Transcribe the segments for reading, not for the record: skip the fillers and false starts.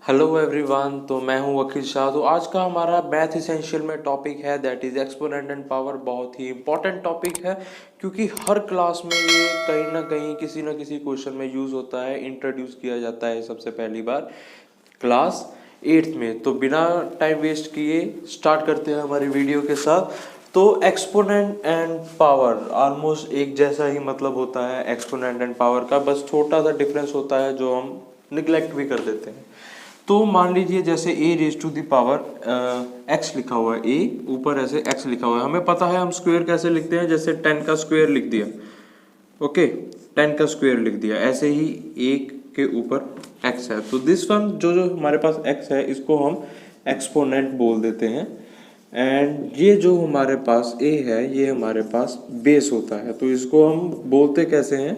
Hello everyone, तो मैं हूं वकील शाह। तो आज का हमारा मैथ इसेंशियल में टॉपिक है that is exponent and power. बहुत ही इंपॉर्टेंट टॉपिक है क्योंकि हर क्लास में ये कहीं ना कहीं किसी ना किसी क्वेश्चन में यूज़ होता है, इंट्रोड्यूस किया जाता है सबसे पहली बार क्लास 8th में। तो बिना टाइम वेस्ट किए स्टार्ट करते हैं हमारी वीडियो के साथ। तो एक्सपोनेंट एंड पावर ऑलमोस्ट एक जैसा ही मतलब होता है एक्सपोनेंट एंड पावर का, बस छोटा सा डिफरेंस होता है जो हम निगलेक्ट भी कर देते हैं। तो मान लीजिए जैसे a raise to the power x लिखा हुआ है, a ऊपर ऐसे x लिखा हुआ है, हमें पता है हम स्क्वायर कैसे लिखते हैं, जैसे 10 का स्क्वायर लिख दिया। ओके, 10 का स्क्वायर लिख दिया, ऐसे ही एक के ऊपर x है। तो दिस वन जो जो हमारे पास x है इसको हम एक्सपोनेंट बोल देते हैं। एंड ये जो हमारे पास a है ये हमारे पास बेस होता है, तो इसको हम बोलते कैसे हैं,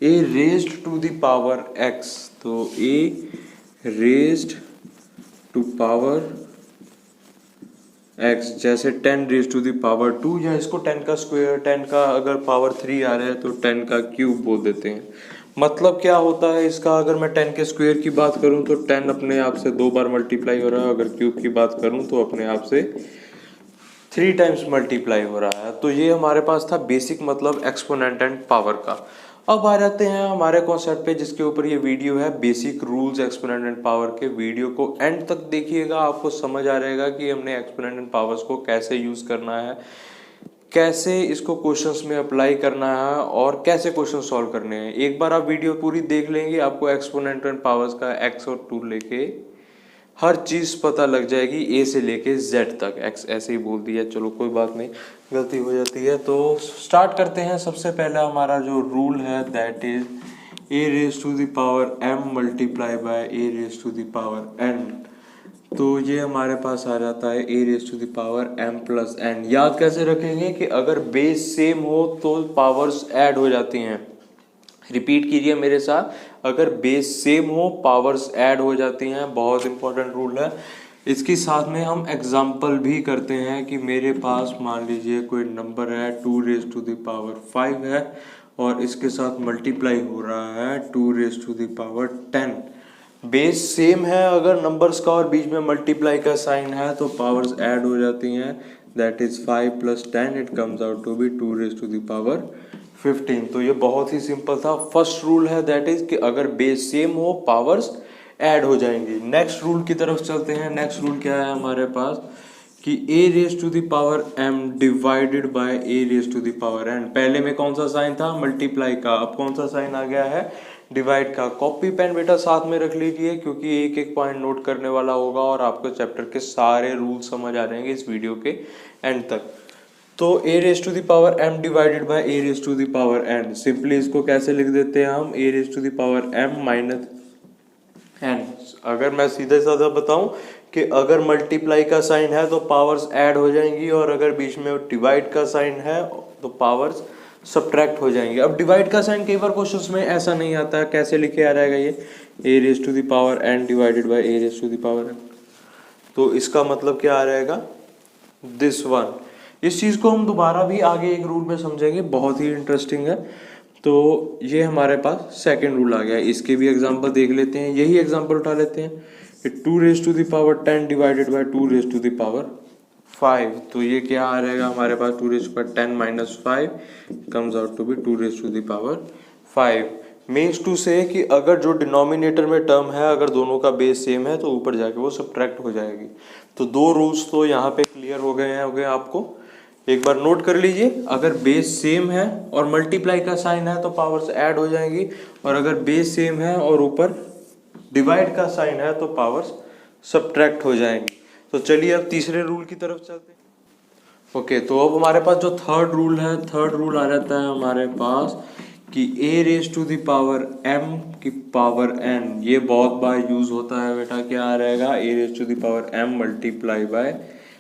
a raised to the power x। तो a raised to power x, जैसे 10 रेज टू द पावर 2, या इसको 10 का स्क्वायर, 10 का अगर पावर 3 आ रहा है तो 10 का क्यूब बोल देते हैं। मतलब क्या होता है इसका, अगर मैं 10 के स्क्वायर की बात करूं तो 10 अपने आप से 2 बार मल्टीप्लाई हो रहा है, अगर क्यूब की बात करूं तो अपने आप से 3 टाइम्स मल्टीप्लाई हो रहा है। तो ये हमारे पास था बेसिक मतलब एक्सपोनेंट एंड पावर का। अब आ जाते हैं हमारे कॉन्सेप्ट पे जिसके ऊपर ये वीडियो है, basic rules exponent and power के। वीडियो को एंड तक देखिएगा, आपको समझ आ जाएगा कि हमने एक्सपोनेंट एंड पावर्स को कैसे यूज करना है, कैसे इसको क्वेश्चंस में अप्लाई करना है और कैसे क्वेश्चन सॉल्व करने हैं। एक बार आप वीडियो पूरी देख लेंगे आपको एक्सपोनेंट एंड पावर्स का एक्स और 2 लेके हर चीज पता लग जाएगी, ए से लेके जेड तक। एक्स ऐसे ही बोल दिया, चलो कोई बात नहीं, गलती हो जाती है। तो स्टार्ट करते हैं। सबसे पहला हमारा जो रूल है that is a raise to the power m multiply by a raise to the power n। तो ये हमारे पास आ जाता है a raise to the power m plus n। याद कैसे रखेंगे कि अगर बेस सेम हो तो पावर्स ऐड हो जाती हैं। रिपीट कीजिए मेरे साथ, अगर बेस सेम हो पावर्स ऐड हो जाती हैं, बहुत इंपॉर्टेंट रूल है। इसके साथ में हम एग्जाम्पल भी करते हैं कि मेरे पास मान लीजिए कोई नंबर है 2 रेज टू द पावर 5 है और इसके साथ मल्टीप्लाई हो रहा है 2 raise to the power 10। Base same है अगर नंबर्स का और बीच में मल्टीप्लाई का साइन है तो पावर्स ऐड हो जाती हैं। That is 5 plus 10 it comes out to be 2 raise to the power 15। तो ये बहुत ही सिंपल था। फर्स्ट रूल है दैट इज कि अगर बेस सेम हो पावर्स ऐड हो जाएंगी। नेक्स्ट रूल की तरफ चलते हैं। नेक्स्ट रूल क्या है हमारे पास कि a raise to the power m divided by a raise to the power n। पहले में कौन सा साइन था, मल्टीप्लाई का, अब कौन सा साइन आ गया है, डिवाइड का। कॉपी पेन बेटा साथ में रख लीजिए क्योंकि एक एक पॉइंट नोट करने वाला होगा और आपको चैप्टर के सारे रूल समझ आ जाएंगे इस वीडियो के एंड तक। तो a raise to the power m divided by a raise to the power n, simply इसको कैसे लिख देते हैं हम, a raise to the power m minus n। अगर मैं सीधे साधा बताऊं कि अगर मल्टीप्लाई का साइन है तो पावर्स ऐड हो जाएंगी और अगर बीच में डिवाइड का साइन है तो पावर्स सब्ट्रैक्ट हो जाएंगे। अब डिवाइड का साइन कई बार क्वेश्चंस में ऐसा नहीं आता है, कैसे लिखे आ जाएगा ये, a raise to the power n divided by a raise to the power n। तो इसका मतलब क्या आ जाएगा, दिस वन। इस चीज को हम दोबारा भी आगे एक रूल में समझेंगे, बहुत ही इंटरेस्टिंग है। तो ये हमारे पास सेकंड रूल आ गया, इसके भी एग्जांपल देख लेते हैं। यही एग्जांपल उठा लेते हैं कि 2 raise to the power 10 divided by 2 raise to the power 5। तो ये क्या आ रहेगा हमारे पास, 2 raise to power 10 minus 5 comes out to be 2 raise to the power 5। Means to say कि अगर जो डिनोमिनेटर में टर्म है अगर दोनों का बेस सेम है तो ऊपर जाके वो सब्ट्रैक्ट हो जाएगी। तो दो रूल्स तो यहाँ पे क्लियर हो गए आपको, एक बार नोट कर लीजिए। अगर बेस सेम है और मल्टीप्लाई का साइन है तो पावर्स ऐड हो जाएंगी, और अगर बेस सेम है और ऊपर डिवाइड का साइन है तो पावर्स सब्ट्रैक्ट हो जाएंगी। तो चलिए अब तीसरे रूल की तरफ चलते हैं। ओके, तो अब हमारे पास जो थर्ड रूल है, थर्ड रूल आ जाता है हमारे पास कि a raise to the power m की पावर n। ये बहुत बार यूज होता है बेटा, क्या आ रहेगा, a raise to the power m multiply by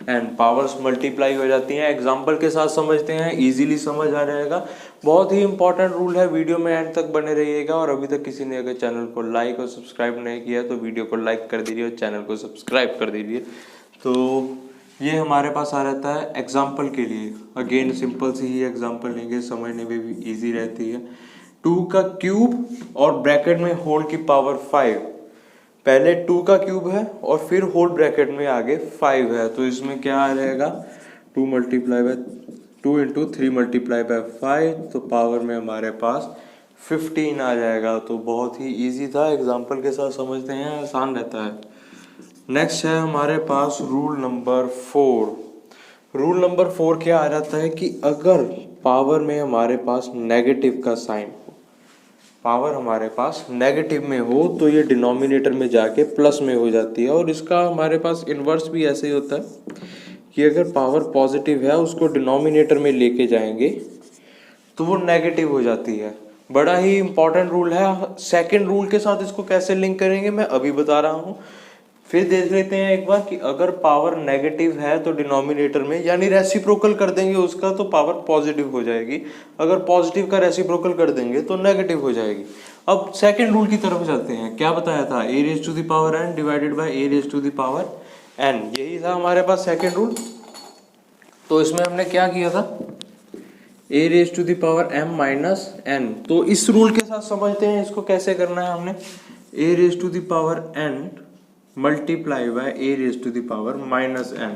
n। Powers multiply हो जाती हैं। एग्जांपल के साथ समझते हैं, इजीली समझ आ जाएगा। बहुत ही इंपॉर्टेंट रूल है, वीडियो में एंड तक बने रहिएगा। और अभी तक किसी ने अगर चैनल को लाइक और सब्सक्राइब नहीं किया तो वीडियो को लाइक कर दीजिए और चैनल को सब्सक्राइब कर दीजिए। तो ये हमारे पास आ रहता है एग्जाम्पल के लिए। अगेन सिंपल सी ही एग्जाम्पल लेंगे, समझने में भी इजी रहती है। 2 का क्यूब और ब्रैकेट में होल की पावर 5। पहले 2 का क्यूब है और फिर होल ब्रैकेट में आगे 5 है, तो इसमें क्या आ जाएगा 2 multiply by 2 into 3 multiply by 5, तो पावर में हमारे पास 15 आ जाएगा। तो बहुत ही इजी था, एग्जाम्पल के साथ समझते हैं, आसान रहता है। नेक्स्ट है हमारे पास रूल नंबर 4। रूल नंबर 4 क्या आ जाता है कि अगर पावर में हमारे पास नेगेटिव का साइन हो, पावर हमारे पास नेगेटिव में हो, तो ये डिनोमिनेटर में जाके प्लस में हो जाती है। और इसका हमारे पास इन्वर्स भी ऐसे ही होता है कि अगर पावर पॉजिटिव है उसको डिनोमिनेटर में लेके जाएंगे तो वो नेगेटिव हो जाती है। बड़ा ही इंपॉर्टेंट रूल है। सेकंड रूल के साथ इसको कैसे लिंक करेंगे मैं अभी बता रहा हूँ। फिर देख लेते हैं एक बार कि अगर पावर नेगेटिव है तो डिनोमिनेटर में, यानी रेसिप्रोकल कर देंगे उसका, तो पावर पॉजिटिव हो जाएगी। अगर पॉजिटिव का रेसिप्रोकल कर देंगे तो नेगेटिव हो जाएगी। अब सेकंड रूल की तरफ चलते हैं। क्या बताया था, a raise to the power n divided by a raise to the power n, यही था हमारे पास सेकंड रूल। तो इसमें हमने क्या किया था, a raise to the power m minus n। तो इस रूल के साथ समझते हैं इसको कैसे करना है। हमने a raise to the power n multiply by a raise to the power minus n,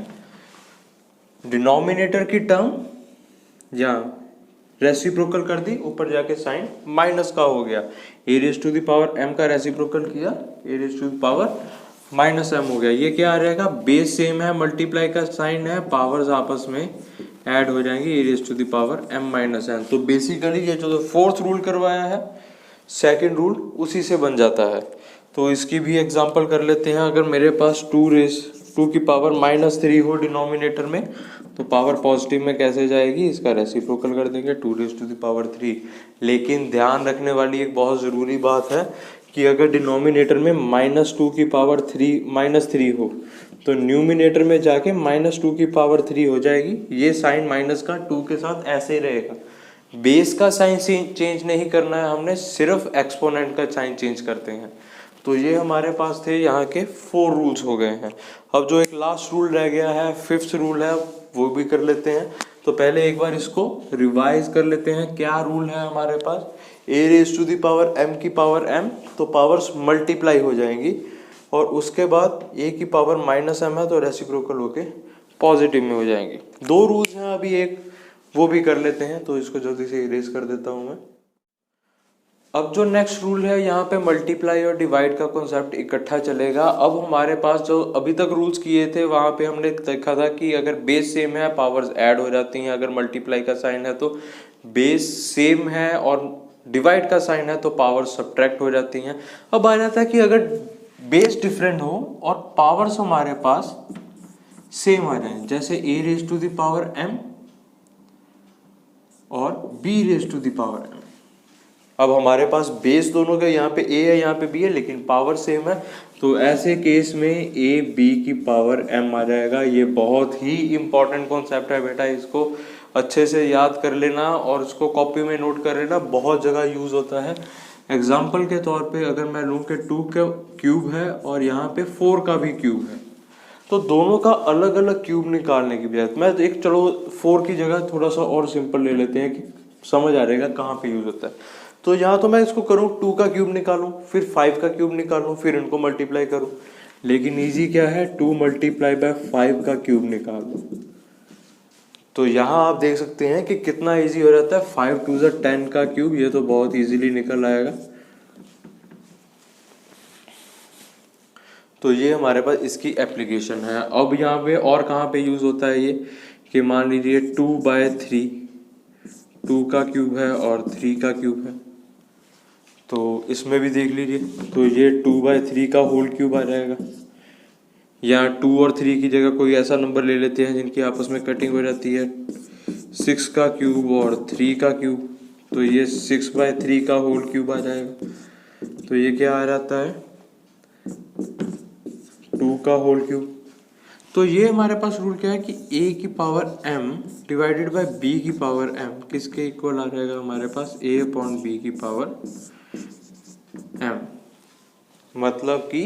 denominator की टर्म या रेसिप्रोकल कर दी, ऊपर जाके साइन माइनस का हो गया। a raise to the power m का रेसिप्रोकल किया, a raise to the power minus m हो गया। ये क्या आ जाएगा, बेस सेम है, मल्टीप्लाई का साइन है, पावर्स आपस में ऐड हो जाएंगे, a raise to the power m minus n। तो बेसिकली ये जो फोर्थ रूल करवाया है, सेकंड रूल उसी से बन जाता है। तो इसकी भी एग्जांपल कर लेते हैं। अगर मेरे पास 2 की पावर माइनस 3 हो डिनोमिनेटर में, तो पावर पॉजिटिव में कैसे जाएगी, इसका रेसिप्रोकल कर देंगे 2 रेज टू द पावर 3। लेकिन ध्यान रखने वाली एक बहुत ज़रूरी बात है कि अगर डिनोमिनेटर में -2 की पावर -3 हो, तो न्यूमिनेटर में जाके -2 की पावर 3 हो जाएगी। ये साइन माइनस का 2 के साथ ऐसे ही रहेगा। बेस का साइन चेंज नहीं करना है हमने, सिर्फ एक्सपोनेंट का साइन चेंज करते हैं। तो ये हमारे पास थे यहाँ के 4 रूल्स हो गए हैं। अब जो एक लास्ट रूल रह गया है, फिफ्थ रूल है, वो भी कर लेते हैं। तो पहले एक बार इसको रिवाइज कर लेते हैं। क्या रूल है हमारे पास, a raise to the power m की पावर m, तो पावर्स मल्टीप्लाई हो जाएंगी। और उसके बाद a की पावर माइनस m है तो रेसिप्रोकल होके पॉजिटिव में हो जाएंगे। 2 रूल्स हैं, अभी एक वो भी कर लेते हैं। तो इसको जल्दी से इरेज कर देता हूँ मैं। अब जो नेक्स्ट रूल है, यहाँ पे मल्टीप्लाई और डिवाइड का कॉन्सेप्ट इकट्ठा चलेगा। अब हमारे पास जो अभी तक रूल्स किए थे, वहाँ पे हमने देखा था कि अगर बेस सेम है पावर्स ऐड हो जाती हैं, अगर मल्टीप्लाई का साइन है तो बेस सेम है और डिवाइड का साइन है तो पावर्स सब्ट्रैक्ट हो जाती हैं। अब आ जाता है कि अगर बेस डिफरेंट हो और पावर्स हमारे पास सेम आ जाए, जैसे a raise to the power m और b raise to the power m। अब हमारे पास बेस दोनों का, यहाँ पे a है यहाँ पे b है, लेकिन पावर सेम है, तो ऐसे केस में a b की पावर m आ जाएगा। ये बहुत ही इंपॉर्टेंट कॉन्सेप्ट है बेटा, इसको अच्छे से याद कर लेना और इसको कॉपी में नोट कर लेना, बहुत जगह यूज होता है। एग्जाम्पल के तौर पे अगर मैं लूँ कि 2 का क्यूब है और यहाँ पे 4 का भी क्यूब है, तो दोनों का अलग अलग क्यूब निकालने की बजाय मैं एक, चलो 4 की जगह थोड़ा सा और सिंपल ले लेते हैं कि समझ आ रहेगा कहाँ पे यूज होता है। तो यहाँ तो मैं इसको करूँ 2 का क्यूब निकालूं, फिर 5 का क्यूब निकालूं, फिर इनको मल्टीप्लाई करूं। लेकिन इजी क्या है, 2 मल्टीप्लाई बाय 5 का क्यूब निकालूं। तो यहाँ आप देख सकते हैं कि कितना इजी हो जाता है। 5 2 10 का क्यूब, ये तो बहुत इजीली निकल आएगा। तो ये हमारे पास इसकी एप्लीकेशन है। अब यहाँ पे और कहाँ पे यूज होता है ये, कि मान लीजिए 2/3, 2 का क्यूब है और 3 का क्यूब है, तो इसमें भी देख लीजिए। तो ये 2/3 का होल क्यूब आ जाएगा। या 2 और 3 की जगह कोई ऐसा नंबर ले लेते हैं जिनकी आपस में कटिंग हो जाती है, 6 का क्यूब और 3 का क्यूब, तो ये 6/3 का होल क्यूब आ जाएगा। तो ये क्या आ जाता है, 2 का होल क्यूब। तो ये हमारे पास रूल क्या है कि a की power m divided bye b की पावर m किसके इक्वल आ जाएगा हमारे पास, a अपॉन b की पावर m। मतलब कि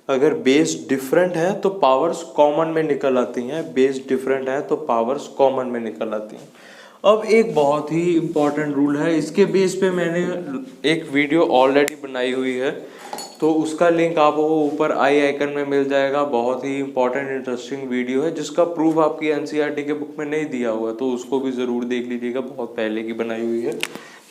अगर बेस डिफरेंट है तो पावर्स कॉमन में निकल आती हैं, बेस डिफरेंट है तो पावर्स कॉमन में निकल आती हैं। अब एक बहुत ही इंपॉर्टेंट रूल है, इसके बेस पे मैंने एक वीडियो ऑलरेडी बनाई हुई है, तो उसका लिंक आपको ऊपर आई आइकन में मिल जाएगा। बहुत ही इंपॉर्टेंट इंटरेस्टिंग वीडियो है जिसका प्रूफ आपकी एनसीईआरटी के बुक में नहीं दिया हुआ है, तो उसको भी ज़रूर देख लीजिएगा, बहुत पहले की बनाई हुई है।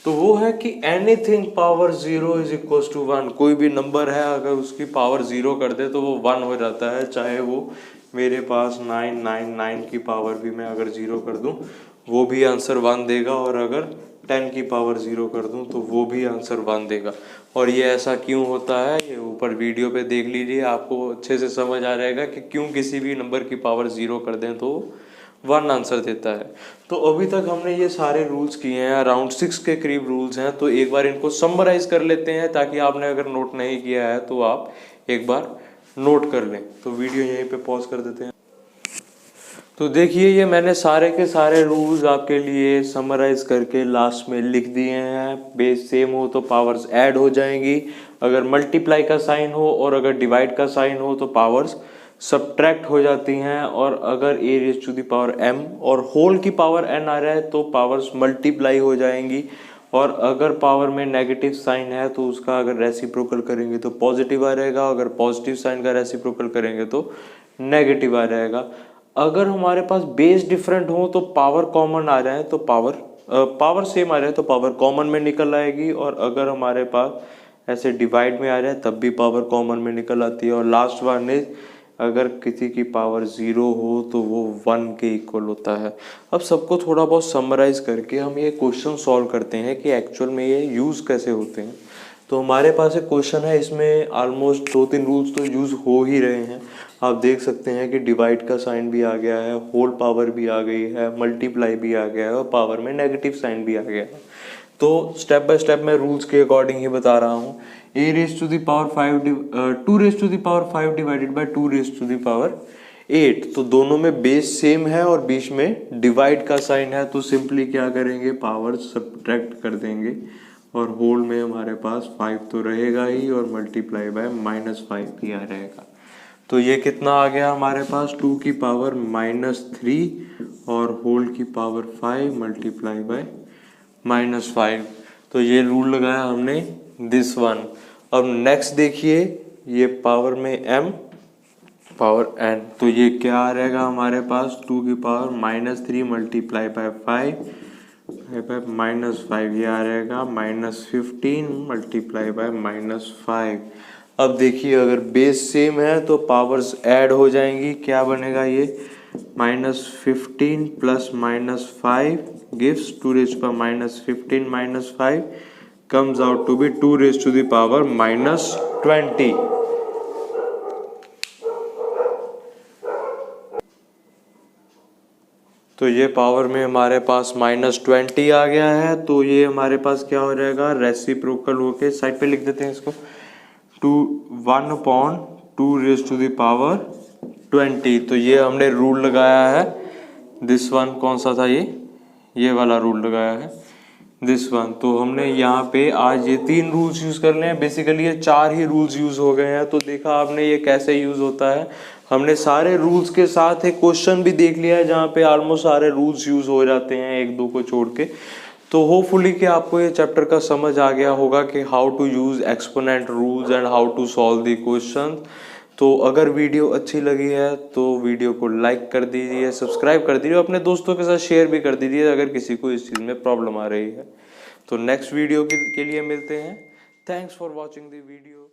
तो वो है कि anything power 0 is equal to 1। कोई भी नंबर है अगर उसकी पावर 0 कर दे तो वो 1 हो जाता है। चाहे वो मेरे पास 999 की पावर भी मैं अगर 0 कर दूं वो भी आंसर 1 देगा, और अगर 10 की पावर 0 कर दूं तो वो भी आंसर 1 देगा। और ये ऐसा क्यों होता है ये ऊपर वीडियो पे देख लीजिए, आपको अच्छे से समझ आ जाएगा कि क्यों किसी भी नंबर की पावर 0 कर दें तो 1 आंसर देता है। तो अभी तक हमने ये सारे रूल्स किए हैं, अराउंड 6 के करीब रूल्स हैं। तो एक बार इनको समराइज कर लेते हैं ताकि आपने अगर नोट नहीं किया है तो आप एक बार नोट कर लें। तो वीडियो यहीं पे पॉज कर देते हैं। तो देखिए ये मैंने सारे के सारे रूल्स आपके लिए समराइज करके लास्ट में लिख दिए हैं। बेस सेम हो तो पावर्स ऐड हो जाएंगी, अगर मल्टीप्लाई का साइन हो और अगर डिवाइड का साइन हो तो पावर्स सब्ट्रैक्ट हो जाती हैं, और अगर a raise to the power m और होल की पावर n आ रहा है तो पावर्स मल्टीप्लाई हो जाएंगी, और अगर पावर में नेगेटिव साइन है तो उसका अगर रेसिप्रोकल करेंगे तो पॉजिटिव आ रहेगा, अगर पॉजिटिव साइन का रेसिप्रोकल करेंगे तो नेगेटिव आ रहेगा। अगर हमारे पास बेस डिफरेंट हो तो पावर कॉमन आ जाए तो पावर सेम आ जाए तो पावर कॉमन में निकल आएगी, और अगर हमारे पास ऐसे डिवाइड में आ जाए तब भी पावर कॉमन में निकल आती है। और लास्ट वन इज अगर किसी की पावर 0 हो तो वो 1 के इक्वल होता है। अब सबको थोड़ा बहुत समराइज करके हम ये क्वेश्चन सॉल्व करते हैं कि एक्चुअल में ये यूज़ कैसे होते हैं। तो हमारे पास एक क्वेश्चन है, इसमें ऑलमोस्ट 2-3 रूल्स तो यूज़ हो ही रहे हैं। आप देख सकते हैं कि डिवाइड का साइन भी आ गया है, होल पावर भी आ गई है, मल्टीप्लाई भी आ गया है, और पावर में नेगेटिव साइन भी आ गया है। तो स्टेप बाय स्टेप मैं रूल्स के अकॉर्डिंग ही बता रहा हूँ। a raise to the power 5 2 raise to the power 5 divided by 2 raise to the power 8। तो दोनों में बेस सेम है और बीच में डिवाइड का साइन है, तो सिंपली क्या करेंगे, पावर सब्ट्रैक्ट कर देंगे, और होल में हमारे पास 5 तो रहेगा ही, और मल्टीप्लाई बाय -5 भी आ रहेगा। तो ये कितना आ गया हमारे पास, 2 की पावर -3 और होल की पावर 5 मल्टीप्लाई बाय -5। तो ये रूल लगाया हमने दिस वन। अब नेक्स्ट देखिए, ये पावर में m पावर n, तो ये क्या आ रहेगा हमारे पास, 2 की पावर -3 मल्टीप्लाई बाय 5 -5, ये आ रहेगा -15 मल्टीप्लाई बाय -5। अब देखिए अगर बेस सेम है तो पावर्स ऐड हो जाएंगी, क्या बनेगा ये, -15 plus -5 gives 2 raise to power -15 -5 comes out to be 2 raise to the power -20। तो ये पावर में हमारे पास -20 आ गया है, तो ये हमारे पास क्या हो जाएगा, रेसिप्रोकल होके साइड पे लिख देते हैं इसको, 1/2 रेज़ टू द पावर 20। तो ये हमने रूल लगाया है, दिस वन कौन सा था, ये वाला रूल लगाया है, दिस वन। तो हमने यहाँ पे आज ये 3 रूल्स यूज़ कर ले हैं। बेसिकली ये 4 ही रूल्स यूज़ हो गए हैं। तो देखा आपने ये कैसे यूज़ होता है। हमने सारे रूल्स के साथ एक क्वेश्चन भी देख लिया है जहाँ पे ऑलमोस्ट सारे रूल्स यूज़ हो जाते हैं, 1-2 को छोड़ के। तो होपफुली कि आपको ये चैप्टर का समझ आ गया होगा कि how to use exponent rules and how to solve the question. तो अगर वीडियो अच्छी लगी है तो वीडियो को लाइक कर दीजिए, सब्सक्राइब कर दीजिए, अपने दोस्तों के साथ शेयर भी कर दीजिए अगर किसी को इस चीज़ में प्रॉब्लम आ रही है। तो नेक्स्ट वीडियो के लिए मिलते हैं। Thanks for watching the video.